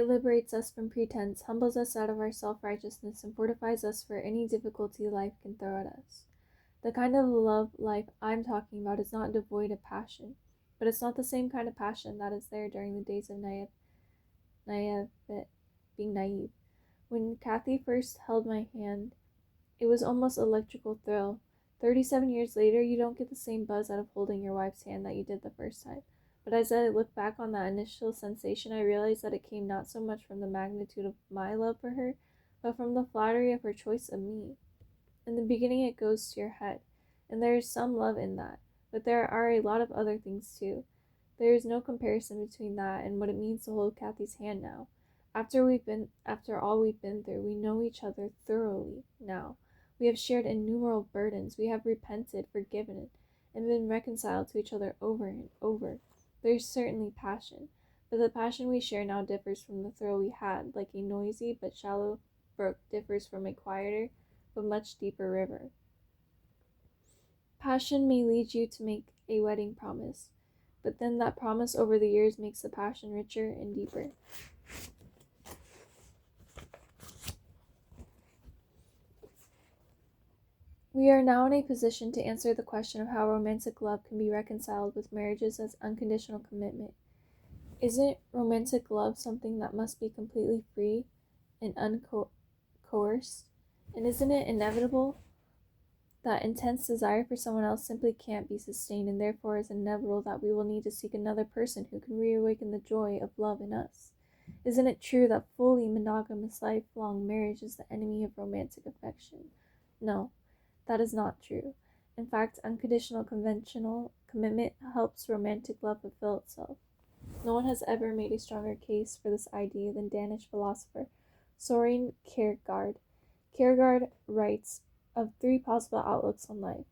It liberates us from pretense, humbles us out of our self-righteousness, and fortifies us for any difficulty life can throw at us. The kind of love life I'm talking about is not devoid of passion, but it's not the same kind of passion that is there during the days of being naive. When Kathy first held my hand, it was almost electrical thrill. 37 years later, you don't get the same buzz out of holding your wife's hand that you did the first time. But as I look back on that initial sensation, I realized that it came not so much from the magnitude of my love for her, but from the flattery of her choice of me. In the beginning, it goes to your head, and there is some love in that, but there are a lot of other things too. There is no comparison between that and what it means to hold Kathy's hand now. After all we've been through, we know each other thoroughly now. We have shared innumerable burdens. We have repented, forgiven, and been reconciled to each other over and over. There is certainly passion, but the passion we share now differs from the thrill we had, like a noisy but shallow brook differs from a quieter but much deeper river. Passion may lead you to make a wedding promise, but then that promise over the years makes the passion richer and deeper. We are now in a position to answer the question of how romantic love can be reconciled with marriages as unconditional commitment. Isn't romantic love something that must be completely free and uncoerced? And isn't it inevitable that intense desire for someone else simply can't be sustained, and therefore is inevitable that we will need to seek another person who can reawaken the joy of love in us? Isn't it true that fully monogamous lifelong marriage is the enemy of romantic affection? No, that is not true. In fact, unconditional conventional commitment helps romantic love fulfill itself. No one has ever made a stronger case for this idea than Danish philosopher Soren Kierkegaard. Kierkegaard writes of three possible outlooks on life,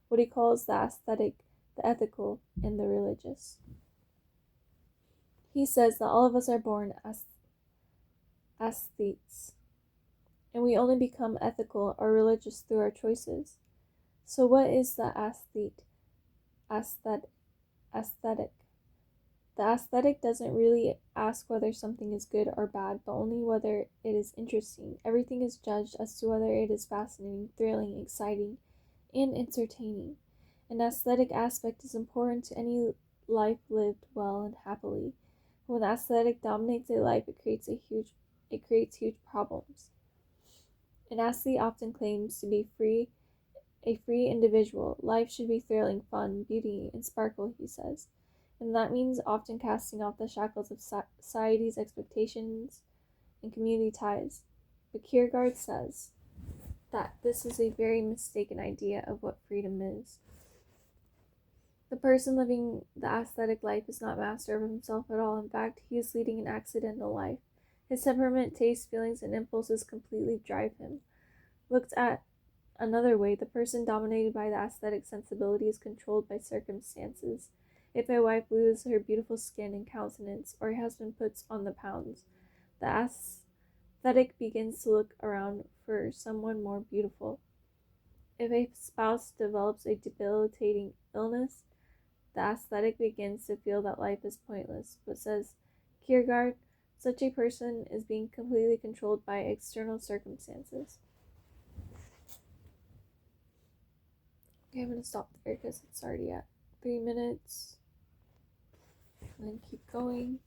what he calls the aesthetic, the ethical, and the religious. He says that all of us are born as aesthetes, and we only become ethical or religious through our choices. So what is the aesthetic? The aesthetic doesn't really ask whether something is good or bad, but only whether it is interesting. Everything is judged as to whether it is fascinating, thrilling, exciting, and entertaining. An aesthetic aspect is important to any life lived well and happily. When the aesthetic dominates a life, it creates huge problems. An aesthete often claims to be a free individual. Life should be thrilling, fun, beauty, and sparkle, he says. And that means often casting off the shackles of society's expectations and community ties. But Kierkegaard says that this is a very mistaken idea of what freedom is. The person living the aesthetic life is not master of himself at all. In fact, he is leading an accidental life. His temperament, tastes, feelings, and impulses completely drive him. Looked at another way, the person dominated by the aesthetic sensibility is controlled by circumstances. If a wife loses her beautiful skin and countenance, or a husband puts on the pounds, the aesthetic begins to look around for someone more beautiful. If a spouse develops a debilitating illness, the aesthetic begins to feel that life is pointless. But says Kierkegaard, such a person is being completely controlled by external circumstances. Okay, I'm going to stop there because it's already at 3 minutes. And then keep going.